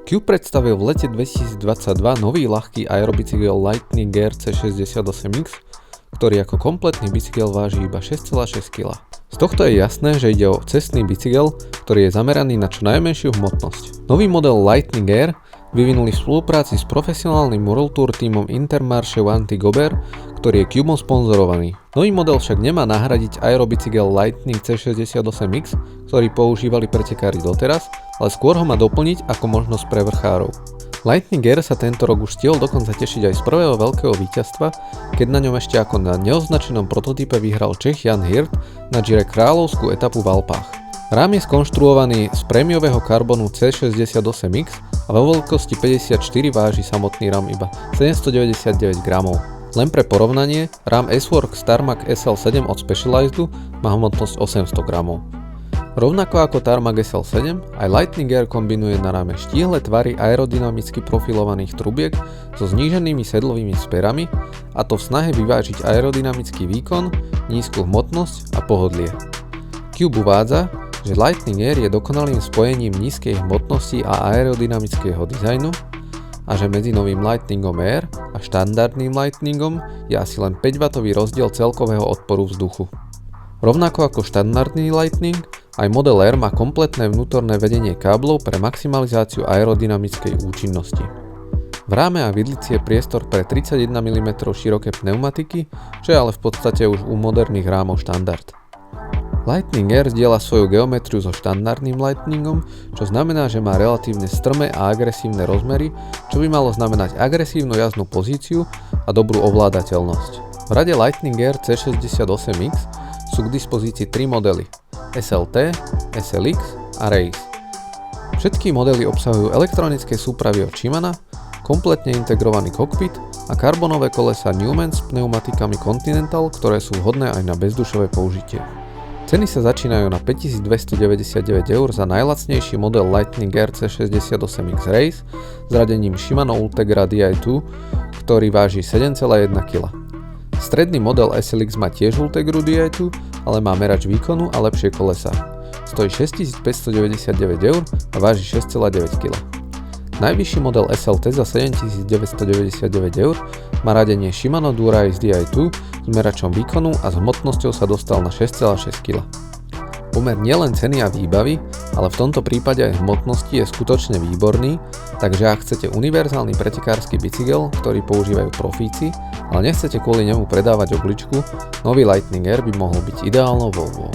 Cube predstavil v lete 2022 nový ľahký aerobicykel Lightning Air C68X, ktorý ako kompletný bicykel váži iba 6,6 kg. Z tohto je jasné, že ide o cestný bicykel, ktorý je zameraný na čo najmenšiu hmotnosť. Nový model Lightning Air vyvinuli v spolupráci s profesionálnym World Tour tímom Intermarché Wanty Gobert, ktorý je Cubeom sponzorovaný. Nový model však nemá nahradiť aerobicykel Lightning C68X, ktorý používali pretekári doteraz, ale skôr ho má doplniť ako možnosť pre vrchárov. Lightning Air sa tento rok už stihol dokonca tešiť aj z prvého veľkého víťazstva, keď na ňom ešte ako na neoznačenom prototype vyhral Čech Jan Hirt na Gire kráľovskú etapu v Alpách. Rám je skonštruovaný z prémiového karbonu C68X a vo veľkosti 54 váži samotný rám iba 799 gramov. Len pre porovnanie, rám S-Works Tarmac SL7 od Specializedu má hmotnosť 800 gramov. Rovnako ako Tarmac SL7, aj Lightning Air kombinuje na ráme štíhle tvary aerodynamicky profilovaných trubiek so zníženými sedlovými sperami, a to v snahe vyvážiť aerodynamický výkon, nízku hmotnosť a pohodlie. Cube uvádza, že Lightning Air je dokonalým spojením nízkej hmotnosti a aerodynamického dizajnu a že medzi novým Lightningom Air a štandardným Lightningom je asi len 5W rozdiel celkového odporu vzduchu. Rovnako ako štandardný Lightning, aj model Air má kompletné vnútorné vedenie káblov pre maximalizáciu aerodynamickej účinnosti. V ráme a vidlici je priestor pre 31 mm široké pneumatiky, čo je ale v podstate už u moderných rámov štandard. Lightning Air zdieľa svoju geometriu so štandardným Lightningom, čo znamená, že má relatívne strmé a agresívne rozmery, čo by malo znamenať agresívnu jazdnú pozíciu a dobrú ovládateľnosť. V rade Lightning Air C68X sú k dispozícii 3 modely: SLT, SLX a Race. Všetky modely obsahujú elektronické súpravy od Shimano, kompletne integrovaný kokpit a karbonové kolesá Newman s pneumatikami Continental, ktoré sú vhodné aj na bezdušové použitie. Ceny sa začínajú na 5299 € za najlacnejší model Lightning Air C68X Race s radením Shimano Ultegra Di2, ktorý váži 7,1 kg. Stredný model SLX má tiež Ultegru Di2, ale má merač výkonu a lepšie kolesá. Stojí 6599 € a váži 6,9 kg. Najvyšší model SLT za 7999 € má radenie Shimano Dura-Ace Di2 s meračom výkonu a s hmotnosťou sa dostal na 6,6 kg. Pomer nielen ceny a výbavy, ale v tomto prípade aj hmotnosti je skutočne výborný, takže ak chcete univerzálny pretekársky bicykel, ktorý používajú profíci, ale nechcete kvôli nemu predávať obličku, nový Lightning Air by mohol byť ideálnou voľbou.